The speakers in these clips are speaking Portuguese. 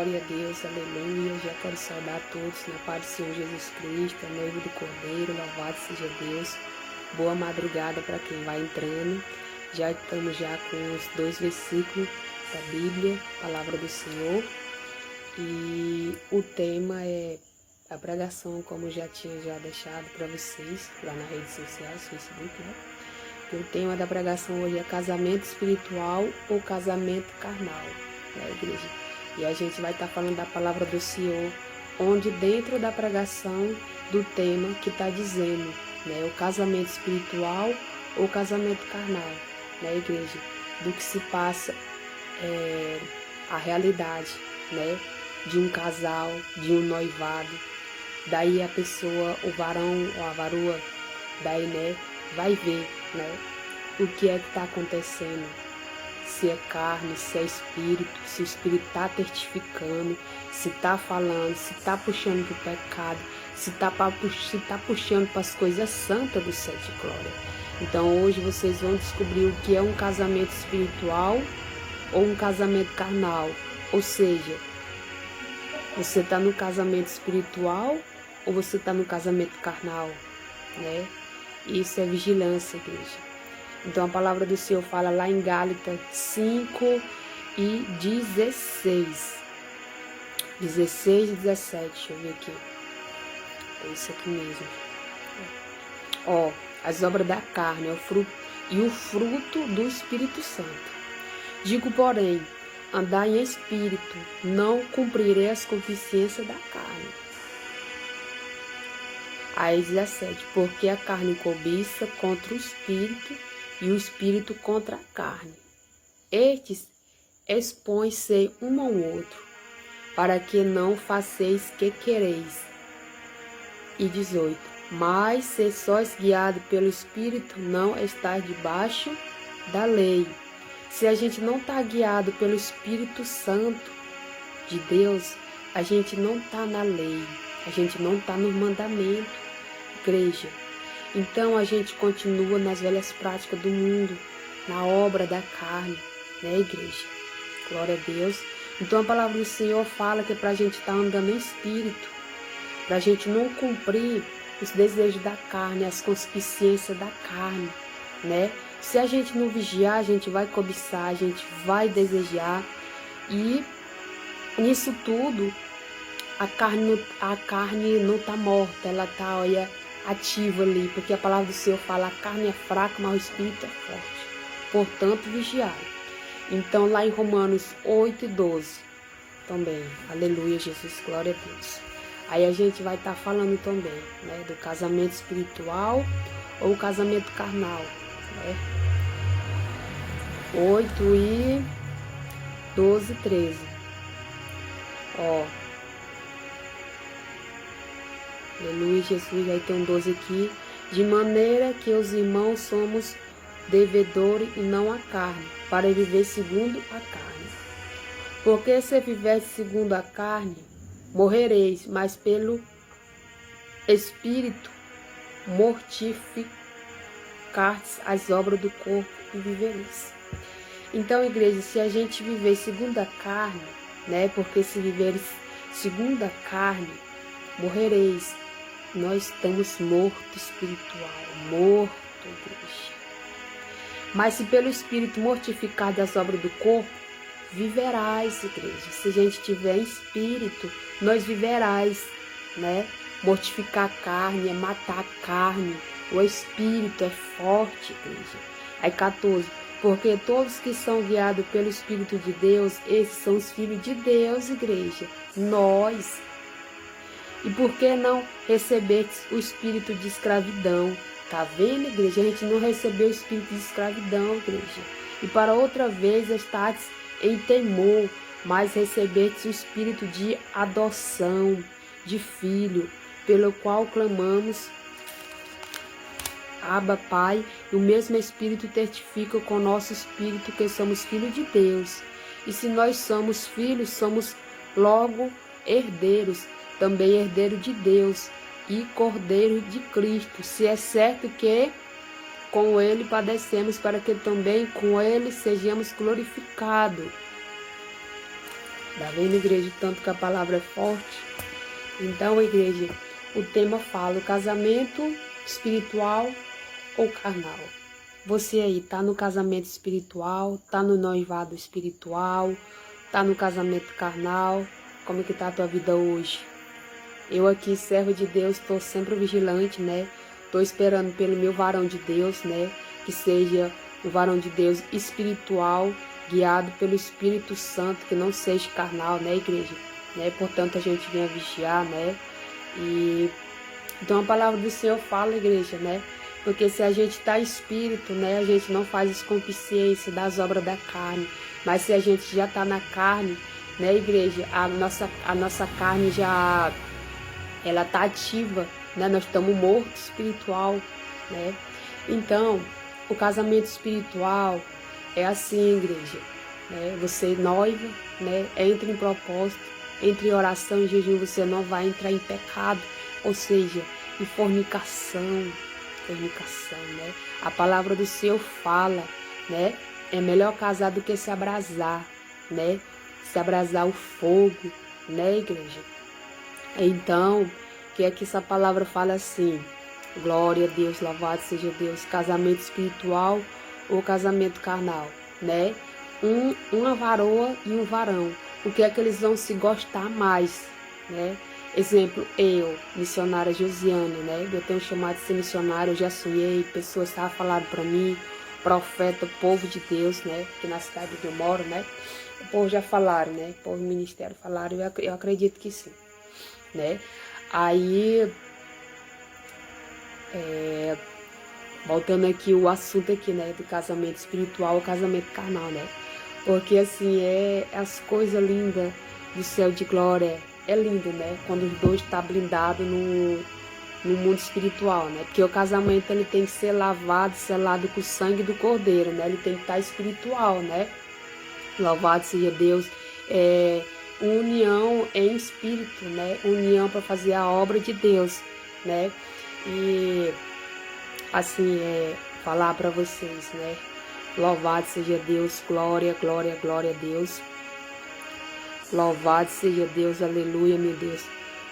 Glória a Deus, aleluia. Já quero saudar a todos na paz do Senhor Jesus Cristo, a noiva do Cordeiro, louvado seja Deus. Boa madrugada para quem vai entrando. Já estamos com os 2 versículos da Bíblia, palavra do Senhor. E o tema é a pregação, como já tinha deixado para vocês lá nas redes sociais, Facebook, né? E o tema da pregação hoje é casamento espiritual ou casamento carnal, né, igreja? E a gente vai estar falando da palavra do Senhor, onde dentro da pregação do tema que está dizendo, né, o casamento espiritual ou casamento carnal, né, igreja? Do que se passa a realidade, né, de um casal, de um noivado. Daí a pessoa, o varão ou a varoa, daí, né, vai ver, né, o que é que está acontecendo, se é carne, se é espírito, se o espírito está testificando, se está falando, se está puxando para o pecado, se está puxando para as coisas santas do céu de glória. Então hoje vocês vão descobrir o que é um casamento espiritual ou um casamento carnal, ou seja, você está no casamento espiritual ou você está no casamento carnal, né? Isso é vigilância, igreja. Então a palavra do Senhor fala lá em Gálatas 5 e 16. 16 e 17, deixa eu ver aqui. É isso aqui mesmo. Ó, as obras da carne é o fruto, e o fruto do Espírito Santo. Digo, porém, andar em espírito, não cumprirei as concupiscências da carne. Aí 17, porque a carne cobiça contra o espírito e o espírito contra a carne. Estes expõem-se um ao outro, para que não façeis que quereis. E 18, mas se sois guiado pelo espírito, não estáis debaixo da lei. Se a gente não está guiado pelo Espírito Santo de Deus, a gente não está na lei, a gente não está no mandamento, igreja. Então a gente continua nas velhas práticas do mundo, na obra da carne, né, igreja? Glória a Deus. Então a palavra do Senhor fala que é para a gente estar andando em espírito, para a gente não cumprir os desejos da carne, as concupiscências da carne, né? Se a gente não vigiar, a gente vai cobiçar, a gente vai desejar. E nisso tudo, a carne não está morta, ela está, olha, ativa ali. Porque a palavra do Senhor fala, a carne é fraca, mas o espírito é forte. Portanto, vigiar. Então, lá em Romanos 8 e 12, também. Aleluia, Jesus, glória a Deus. Aí a gente vai estar falando também, né, do casamento espiritual ou casamento carnal. 8 e 12, 13. Ó. Aleluia, Jesus. Aí tem um 12 aqui. De maneira que os irmãos somos devedores e não a carne, para viver segundo a carne. Porque se viver segundo a carne, morrereis, mas pelo Espírito mortificardes as obras do corpo e vivereis. Então, igreja, se a gente viver segundo a carne, né? Porque se viveres segundo a carne, morrereis. Nós estamos mortos espiritual, morto, igreja. Mas se pelo Espírito mortificar das obras do corpo, viverás, igreja. Se a gente tiver espírito, nós viverás, né? Mortificar a carne é matar a carne. O espírito é forte, igreja. Aí 14, porque todos que são guiados pelo Espírito de Deus, esses são os filhos de Deus, igreja. Nós. E por que não recebetes o espírito de escravidão? Tá vendo, igreja? A gente não recebeu o espírito de escravidão, igreja. E para outra vez estáis em temor, mas recebestes o espírito de adoção, de filho, pelo qual clamamos, Abba, Pai, e o mesmo Espírito testifica com o nosso espírito que somos filhos de Deus. E se nós somos filhos, somos logo herdeiros, também herdeiro de Deus e cordeiro de Cristo. Se é certo que com ele padecemos, para que também com ele sejamos glorificados. Tá vendo, igreja, tanto que a palavra é forte? Então, igreja, o tema fala o casamento espiritual ou carnal. Você aí tá no casamento espiritual, tá no noivado espiritual, tá no casamento carnal? Como é que tá a tua vida hoje? Eu aqui, serva de Deus, estou sempre vigilante, né? Estou esperando pelo meu varão de Deus, né? Que seja um varão de Deus espiritual, guiado pelo Espírito Santo, que não seja carnal, né, igreja? Né? Portanto, a gente vem a vigiar, né? E então a palavra do Senhor fala, igreja, né? Porque se a gente está espírito, né? A gente não faz as concupiscências das obras da carne. Mas se a gente já está na carne, né, igreja? A nossa carne já ela tá ativa, né? Nós estamos mortos espiritual, né? Então, o casamento espiritual é assim, igreja, né? Você noiva, né? Entra em propósito, entre oração e jejum, você não vai entrar em pecado, ou seja, em fornicação, né? A palavra do Senhor fala, né? É melhor casar do que se abrasar, né? Se abrasar o fogo, né, igreja? Então, que é que essa palavra fala assim: glória a Deus, louvado seja Deus, casamento espiritual ou casamento carnal, né? Uma varoa e um varão. O que é que eles vão se gostar mais, né? Exemplo, eu, missionária Josiane, né? Eu tenho chamado de ser missionária, eu já sonhei, pessoas estavam falando para mim, profeta, povo de Deus, né? Que na cidade onde eu moro, né? O povo já falaram, né? O povo do ministério falaram, eu acredito que sim, né? Aí, voltando aqui o assunto aqui, né, do casamento espiritual ou casamento carnal, né? Porque assim, as coisas lindas do céu de glória, é lindo, né? Quando os dois estão blindados no mundo espiritual, né? Porque o casamento ele tem que ser lavado, selado com o sangue do Cordeiro, né? Ele tem que estar espiritual, né? Louvado seja Deus. União em espírito, né? União para fazer a obra de Deus, né? E assim, falar para vocês, né? Louvado seja Deus, glória, glória, glória a Deus. Louvado seja Deus, aleluia, meu Deus.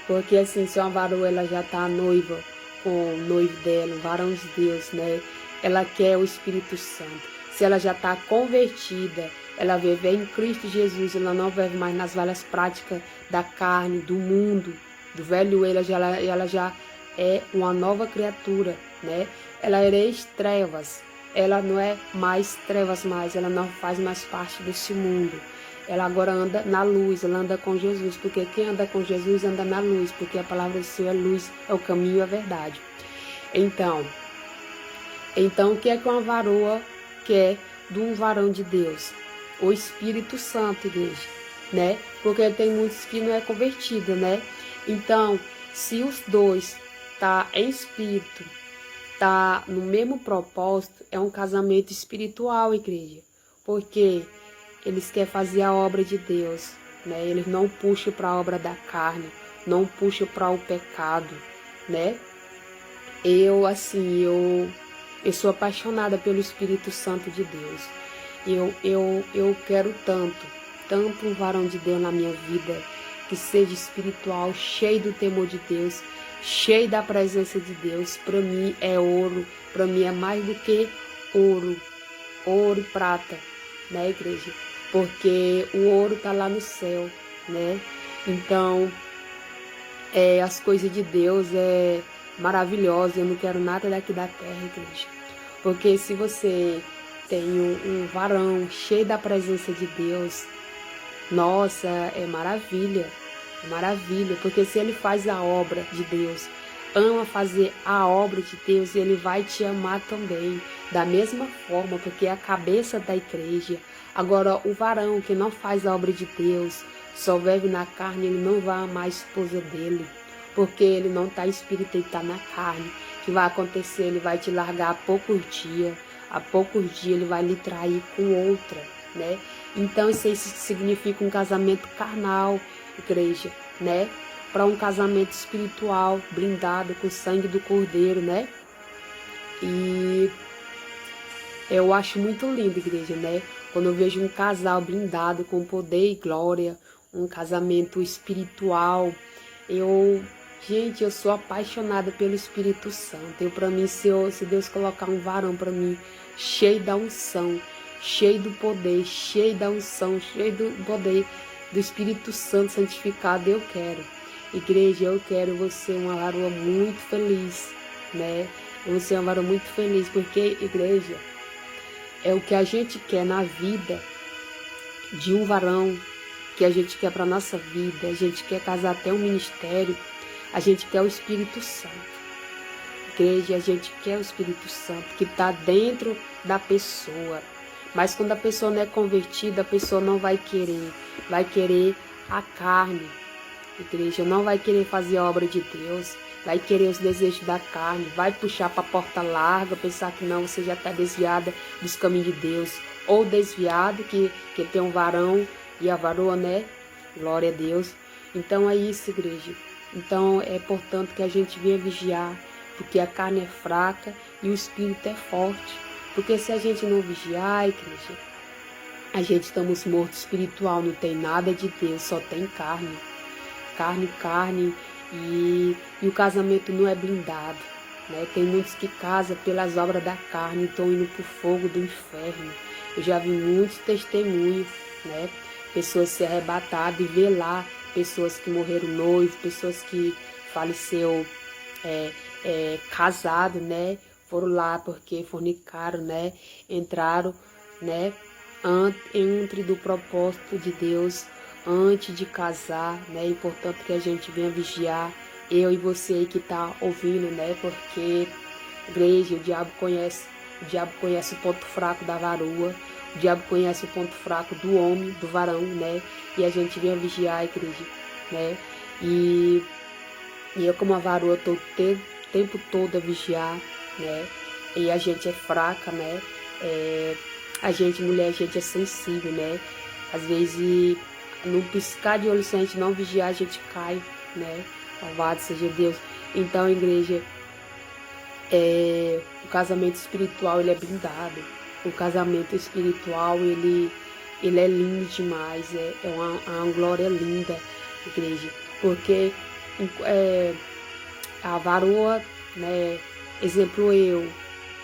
Porque assim, se uma varoa ela já tá noiva com o noivo dela, o varão de Deus, né? Ela quer o Espírito Santo. Se ela já está convertida, ela vive em Cristo Jesus, ela não vive mais nas velhas práticas da carne, do mundo, do velho ela já é uma nova criatura, né? Ela era ex-trevas, ela não é mais trevas mais, ela não faz mais parte desse mundo. Ela agora anda na luz, ela anda com Jesus, porque quem anda com Jesus anda na luz, porque a palavra do Senhor é luz, é o caminho e a verdade. Então, o que é que uma varoa quer de um varão de Deus? O Espírito Santo, igreja, né? Porque tem muitos que não é convertido, né? Então, se os dois tá em espírito, tá no mesmo propósito, é um casamento espiritual, igreja. Porque eles querem fazer a obra de Deus, né? Eles não puxam para a obra da carne, não puxam para o pecado, né? Eu sou apaixonada pelo Espírito Santo de Deus. Eu quero tanto um varão de Deus na minha vida, que seja espiritual, cheio do temor de Deus, cheio da presença de Deus. Para mim é ouro, para mim é mais do que ouro e prata, né, igreja? Porque o ouro está lá no céu, né? Então, as coisas de Deus é maravilhosa. Eu não quero nada daqui da terra, igreja. Porque se você tem um varão cheio da presença de Deus, nossa, é maravilha. É maravilha. Porque se ele faz a obra de Deus, ama fazer a obra de Deus, ele vai te amar também, da mesma forma, porque é a cabeça da igreja. Agora, o varão que não faz a obra de Deus, só vive na carne, ele não vai amar a esposa dele, porque ele não está em espírito, ele está na carne. O que vai acontecer? Ele vai te largar a poucos dias ele vai lhe trair com outra, né? Então isso significa um casamento carnal, igreja, né? Para um casamento espiritual, blindado com o sangue do Cordeiro, né? E eu acho muito lindo, igreja, né? Quando eu vejo um casal blindado com poder e glória, um casamento espiritual. Gente, eu sou apaixonada pelo Espírito Santo. Para mim, se Deus colocar um varão para mim, cheio da unção, cheio do poder, cheio da unção, cheio do poder do Espírito Santo santificado, eu quero. Igreja, eu quero você uma varoa muito feliz, né? Você é uma varoa muito feliz, porque, igreja, é o que a gente quer na vida de um varão, que a gente quer para nossa vida. A gente quer casar até um ministério, a gente quer o Espírito Santo. Igreja, a gente quer o Espírito Santo que está dentro da pessoa. Mas quando a pessoa não é convertida, a pessoa não vai querer a carne. Igreja, não vai querer fazer a obra de Deus, vai querer os desejos da carne, vai puxar para a porta larga, pensar que não, você já está desviada dos caminhos de Deus, ou desviado, que tem um varão e a varoa, né? Glória a Deus. Então é isso, igreja. Então é portanto que a gente venha vigiar, porque a carne é fraca e o espírito é forte. Porque se a gente não vigiar, igreja, a gente estamos mortos espiritual, não tem nada de Deus, só tem carne. Carne, e o casamento não é blindado, né? Tem muitos que casam pelas obras da carne, estão indo para o fogo do inferno. Eu já vi muitos testemunhos, né? Pessoas se arrebatadas e ver lá pessoas que morreram noivos, pessoas que faleceram casado, né? Foram lá porque fornicaram, né? Entraram, né? Entre do propósito de Deus antes de casar, né? É importante que a gente venha vigiar, eu e você aí que tá ouvindo, né? Porque, igreja, o diabo conhece o ponto fraco da varoa, o diabo conhece o ponto fraco do homem, do varão, né? E a gente venha vigiar, igreja, né? E eu como a varoa tô o tempo todo a vigiar, né? E a gente é fraca, né? A gente, mulher, a gente é sensível, né? Às vezes, no piscar de olho, se a gente não vigiar, a gente cai, né? Louvado seja Deus. Então, igreja, o casamento espiritual, ele é blindado. O casamento espiritual, ele é lindo demais. É uma glória linda, igreja. Porque a varoa, né? Exemplo eu,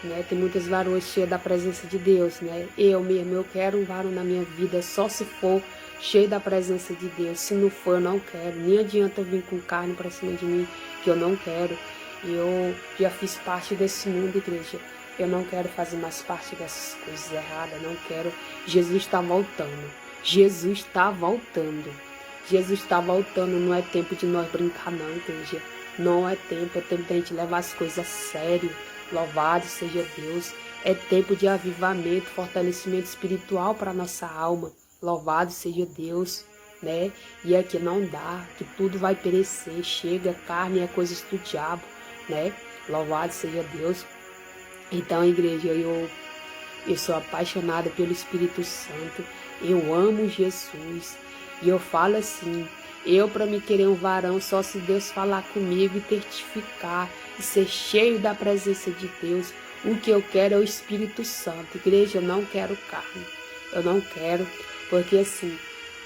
né? Tem muitas varoas cheias da presença de Deus, né? Eu mesmo, eu quero um varão na minha vida só se for cheio da presença de Deus. Se não for, eu não quero. Nem adianta vir com carne para cima de mim, que eu não quero. Eu já fiz parte desse mundo, igreja. Eu não quero fazer mais parte dessas coisas erradas, não quero. Jesus está voltando. Jesus está voltando. Jesus está voltando, não é tempo de nós brincar não, igreja. Não é tempo de a gente levar as coisas a sério. Louvado seja Deus. É tempo de avivamento, fortalecimento espiritual para a nossa alma. Louvado seja Deus, né? E aqui não dá, que tudo vai perecer. Chega, carne é coisas do diabo, né? Louvado seja Deus. Então, igreja, eu sou apaixonada pelo Espírito Santo. Eu amo Jesus. E eu falo assim, eu para me querer um varão, só se Deus falar comigo e testificar, e ser cheio da presença de Deus. O que eu quero é o Espírito Santo. Igreja, eu não quero carne. Eu não quero, porque assim,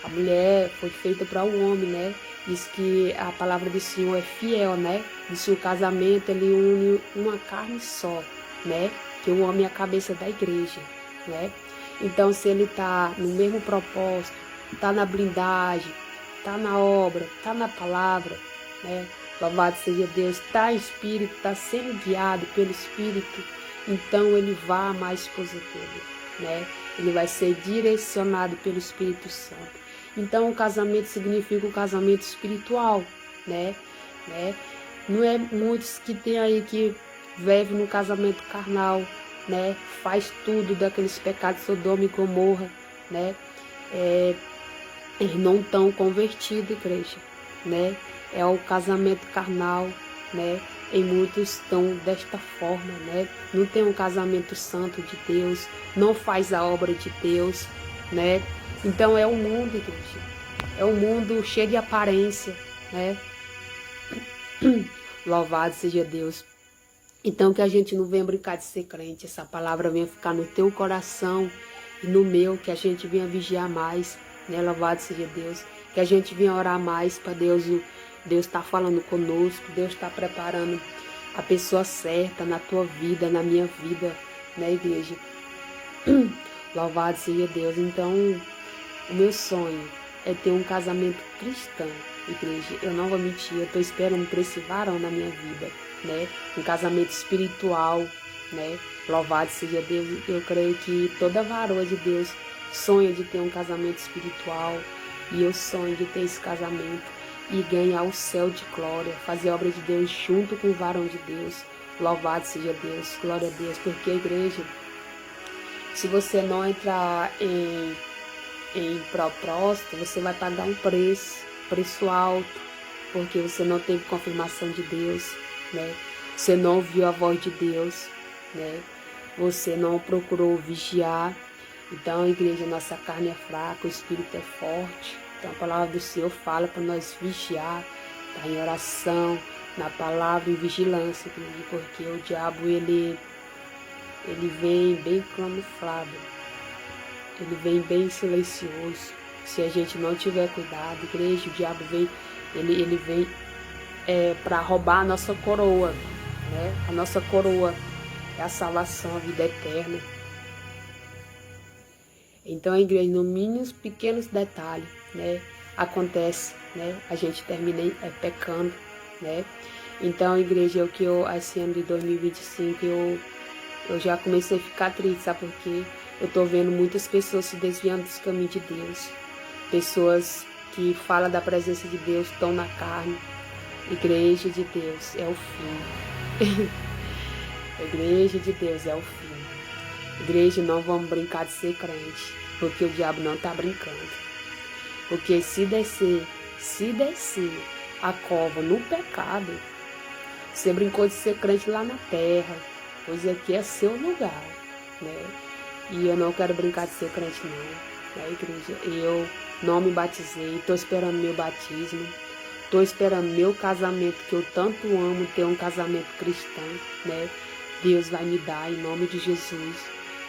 a mulher foi feita para o homem, né? Diz que a palavra do Senhor é fiel, né? Diz que o casamento, ele une uma carne só, né? Que o homem é a cabeça da igreja, né? Então, se ele tá no mesmo propósito, tá na blindagem, tá na obra, tá na palavra, né? Louvado seja Deus, tá em espírito, tá sendo guiado pelo Espírito, então ele vai amar a esposa dele, né? Ele vai ser direcionado pelo Espírito Santo. Então, o casamento significa o casamento espiritual, né? Não é muitos que tem aí que vivem no casamento carnal, né? Faz tudo daqueles pecados de Sodoma e Gomorra, né? Eles não estão convertidos, igreja, né? É o casamento carnal, né? E muitos estão desta forma, né? Não tem um casamento santo de Deus, não faz a obra de Deus, né? Então é o mundo, igreja. É um mundo cheio de aparência, né? Louvado seja Deus. Então que a gente não venha brincar de ser crente, essa palavra venha ficar no teu coração e no meu, que a gente venha vigiar mais, né? Louvado seja Deus. Que a gente venha orar mais para Deus. Deus está falando conosco, Deus está preparando a pessoa certa na tua vida, na minha vida, né, igreja? Louvado seja Deus. Então, o meu sonho é ter um casamento cristão, igreja. Eu não vou mentir, eu estou esperando por esse varão na minha vida, né? Um casamento espiritual, né? Louvado seja Deus. Eu creio que toda varoa de Deus sonha de ter um casamento espiritual. E eu sonho de ter esse casamento e ganhar o céu de glória, fazer a obra de Deus junto com o varão de Deus. Louvado seja Deus, glória a Deus. Porque, igreja, se você não entrar em propósito, você vai pagar um preço alto, porque você não teve confirmação de Deus, né? Você não ouviu a voz de Deus, né? Você não procurou vigiar. Então, igreja, nossa carne é fraca, o espírito é forte. Então, a palavra do Senhor fala para nós vigiar, tá em oração, na palavra, em vigilância, igreja, porque o diabo, ele vem bem camuflado, ele vem bem silencioso. Se a gente não tiver cuidado, igreja, o diabo vem, ele vem para roubar a nossa coroa, né? A nossa coroa é a salvação, a vida eterna. Então, a igreja, no mínimo, pequenos detalhes, né, acontece, né, a gente termina pecando, né. Então, a igreja, esse ano de 2025, eu já comecei a ficar triste, sabe por quê? Eu tô vendo muitas pessoas se desviando dos caminhos de Deus, pessoas que falam da presença de Deus, estão na carne. Igreja de Deus é o fim. A igreja de Deus é o fim. Igreja, não vamos brincar de ser crente, porque o diabo não está brincando. Porque se descer a cova no pecado, você brincou de ser crente lá na terra, pois aqui é seu lugar, né? E eu não quero brincar de ser crente não, né, igreja? Eu não me batizei, estou esperando meu batismo, estou esperando meu casamento, que eu tanto amo ter um casamento cristão, né? Deus vai me dar em nome de Jesus.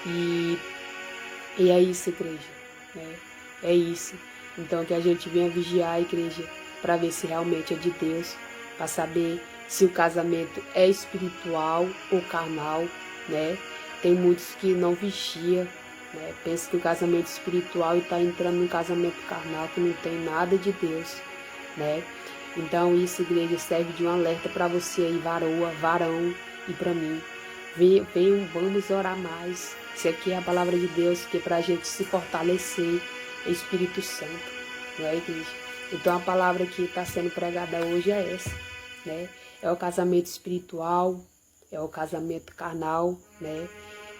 E é isso, igreja, né? É isso. Então, que a gente venha vigiar a igreja para ver se realmente é de Deus, para saber se o casamento é espiritual ou carnal, né? Tem muitos que não vigiam, né? Pensa que o casamento é espiritual e está entrando no casamento carnal, que não tem nada de Deus, né? Então, isso, igreja, serve de um alerta para você aí, varoa, varão, e para mim. Venham, vamos orar mais. Isso aqui é a palavra de Deus, que é para a gente se fortalecer, é Espírito Santo, não é, igreja? Então a palavra que está sendo pregada hoje é essa, né? É o casamento espiritual, é o casamento carnal, né?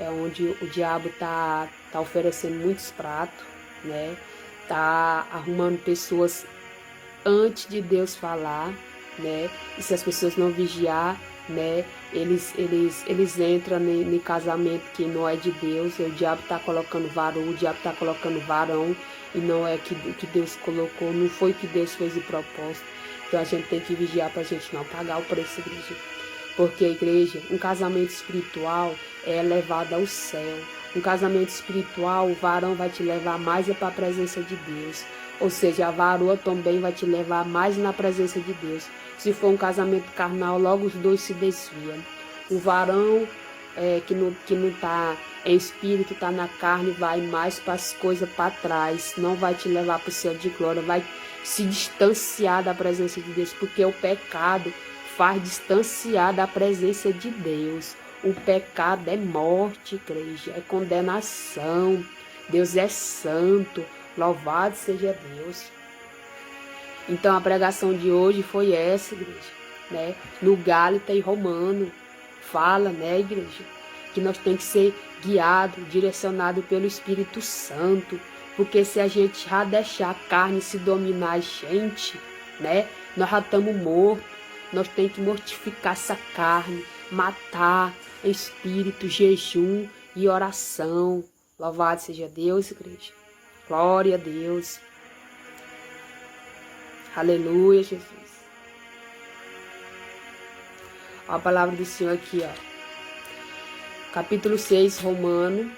É onde o diabo tá oferecendo muitos pratos, né? Tá arrumando pessoas antes de Deus falar, né? E se as pessoas não vigiar, né, eles entram em casamento que não é de Deus. O diabo está colocando varão, o diabo está colocando varão, e não é que Deus colocou, não foi que Deus fez de propósito. Então a gente tem que vigiar para a gente não pagar o preço, igreja. Porque, igreja, um casamento espiritual é levado ao céu. Um casamento espiritual, o varão vai te levar mais para a presença de Deus. Ou seja, a varoa também vai te levar mais na presença de Deus. Se for um casamento carnal, logo os dois se desviam. O varão que não está em espírito, está na carne, vai mais para as coisas para trás. Não vai te levar para o céu de glória, vai se distanciar da presença de Deus. Porque o pecado faz distanciar da presença de Deus. O pecado é morte, igreja, é condenação. Deus é santo, louvado seja Deus. Então a pregação de hoje foi essa, igreja, né? No Gálatas e Romano fala, né, igreja, que nós temos que ser guiados, direcionados pelo Espírito Santo, porque se a gente já deixar a carne se dominar a gente, né, nós já estamos mortos. Nós temos que mortificar essa carne, matar espírito, jejum e oração. Louvado seja Deus, igreja. Glória a Deus. Aleluia, Jesus. Ó, a palavra do Senhor aqui, ó. Capítulo 6, Romano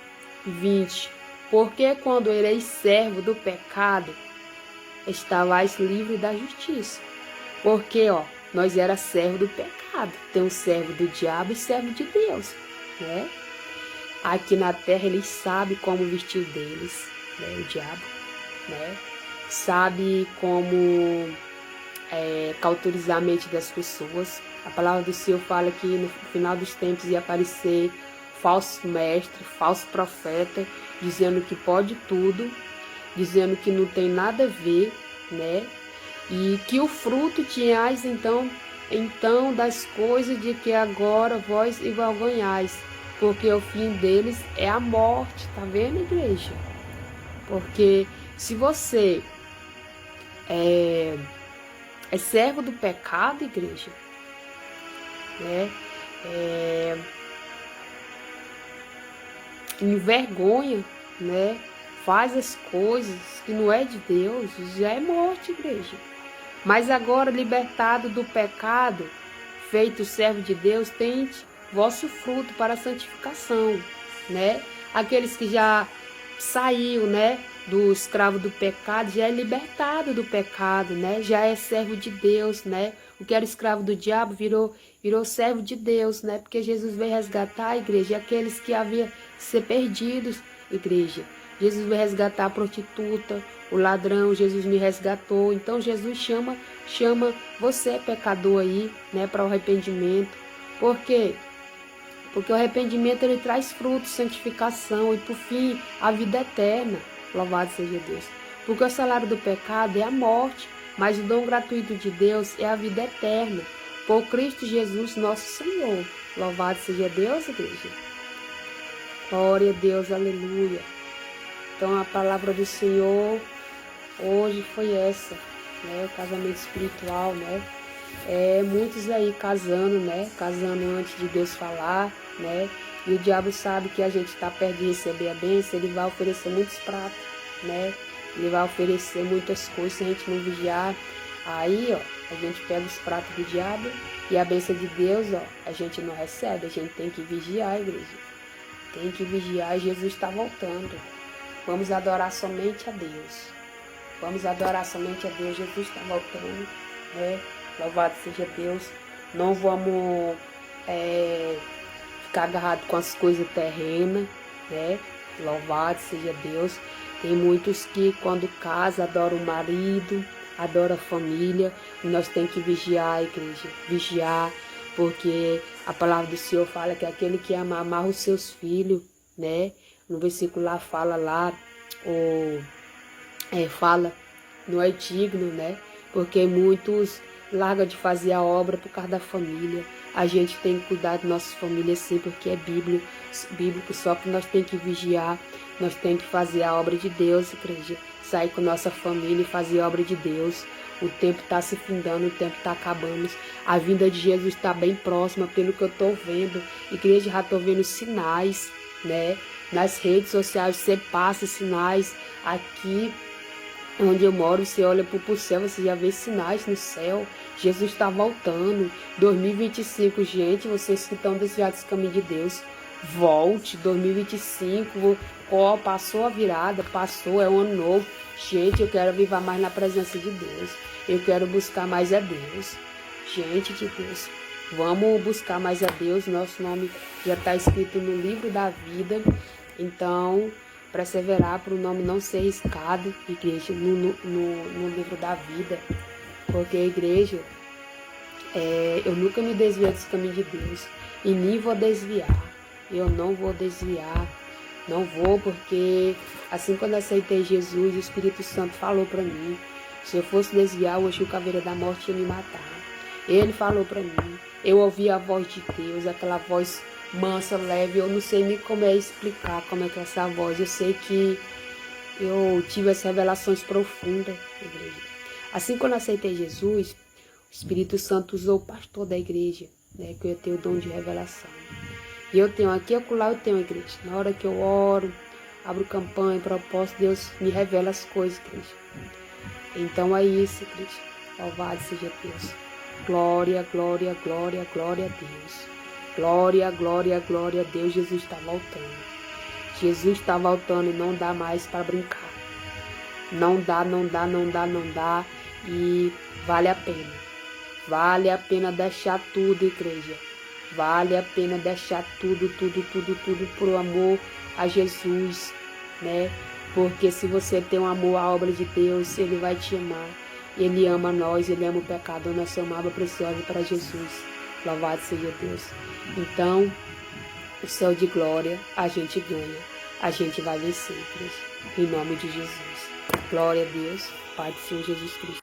20. Porque quando ereis servo do pecado, estavais livre da justiça. Porque, nós era servo do pecado. Tem um servo do diabo e servo de Deus, né? Aqui na terra eles sabem como vestir deles, né? O diabo, né? Sabe como cauterizar a mente das pessoas. A palavra do Senhor fala que no final dos tempos ia aparecer falso mestre, falso profeta, dizendo que pode tudo, dizendo que não tem nada a ver, né? E que o fruto tinhais então das coisas de que agora vós envergonhais, porque o fim deles é a morte, tá vendo, igreja? Porque se você é servo do pecado, igreja, né? Envergonha, né? Faz as coisas que não é de Deus, já é morte, igreja. Mas agora, libertado do pecado, feito servo de Deus, tente vosso fruto para a santificação, né? Aqueles que já saiu, né, do escravo do pecado, já é libertado do pecado, né? Já é servo de Deus, né? O que era escravo do diabo virou servo de Deus, né? Porque Jesus veio resgatar a igreja, aqueles que haviam ser perdidos, igreja. Jesus veio resgatar a prostituta, o ladrão, Jesus me resgatou. Então Jesus chama você, pecador aí, né, para o arrependimento. Por quê? Porque o arrependimento ele traz frutos, santificação e por fim a vida eterna. Louvado seja Deus. Porque o salário do pecado é a morte, mas o dom gratuito de Deus é a vida eterna. Por Cristo Jesus, nosso Senhor. Louvado seja Deus, igreja. Glória a Deus, aleluia. Então a palavra do Senhor hoje foi essa, né? O casamento espiritual, né? Muitos aí casando, né? Casando antes de Deus falar, né? E o diabo sabe que a gente está perto de receber a bênção, ele vai oferecer muitos pratos, né? Ele vai oferecer muitas coisas se a gente não vigiar. Aí, a gente pega os pratos do diabo e a bênção de Deus, a gente não recebe. A gente tem que vigiar, igreja. Tem que vigiar e Jesus está voltando. Vamos adorar somente a Deus. Vamos adorar somente a Deus. Jesus está voltando, né? Louvado seja Deus. Não vamos ficar agarrado com as coisas terrenas, né? Louvado seja Deus. Tem muitos que quando casa adoram o marido, adoram a família. E nós temos que vigiar, igreja. Vigiar, porque a palavra do Senhor fala que aquele que ama, amarra os seus filhos, né? No versículo lá fala fala, não é digno, né? Porque muitos largam de fazer a obra por causa da família. A gente tem que cuidar de nossas famílias sim, porque é bíblico, só que nós temos que vigiar, nós temos que fazer a obra de Deus, igreja. Sair com nossa família e fazer a obra de Deus. O tempo está se findando, o tempo está acabando. A vinda de Jesus está bem próxima, pelo que eu estou vendo. Igreja, já estou vendo sinais, né? Nas redes sociais você passa sinais. Aqui onde eu moro, você olha para o céu, você já vê sinais no céu. Jesus está voltando. 2025, gente, vocês que estão desviados do caminho de Deus, volte. 2025, passou a virada, passou, é um ano novo. Gente, eu quero viver mais na presença de Deus. Eu quero buscar mais a Deus. Gente de Deus, vamos buscar mais a Deus. Nosso nome já está escrito no livro da vida. Então, perseverar para o nome não ser riscado, igreja, no livro da vida. Porque, igreja, eu nunca me desviei desse caminho de Deus. E nem vou desviar. Eu não vou desviar. Não vou, porque assim quando eu aceitei Jesus, o Espírito Santo falou para mim. Se eu fosse desviar, hoje o caveira da morte ia me matar. Ele falou para mim. Eu ouvi a voz de Deus, aquela voz mansa, leve. Eu não sei nem como explicar como é que é essa voz. Eu sei que eu tive essas revelações profundas, igreja. Assim quando eu aceitei Jesus, o Espírito Santo usou o pastor da igreja, né, que eu ia ter o dom de revelação. E eu tenho aqui, acolá eu tenho, igreja. Na hora que eu oro, abro campanha, propósito, Deus me revela as coisas, igreja. Então é isso, igreja. Louvado seja Deus. Glória, glória, glória, glória a Deus. Glória, glória, glória a Deus. Jesus está voltando. Jesus está voltando e não dá mais para brincar. Não dá, não dá, não dá, não dá. E vale a pena. Vale a pena deixar tudo, igreja. Vale a pena deixar tudo, tudo, tudo, tudo por amor a Jesus, né? Porque se você tem um amor à obra de Deus, Ele vai te amar. Ele ama nós, Ele ama o pecador, nós somos água preciosa para Jesus. Louvado seja Deus. Então, o céu de glória, a gente ganha. A gente vai vencer, igreja. Em nome de Jesus. Glória a Deus, Pai do Senhor Jesus Cristo.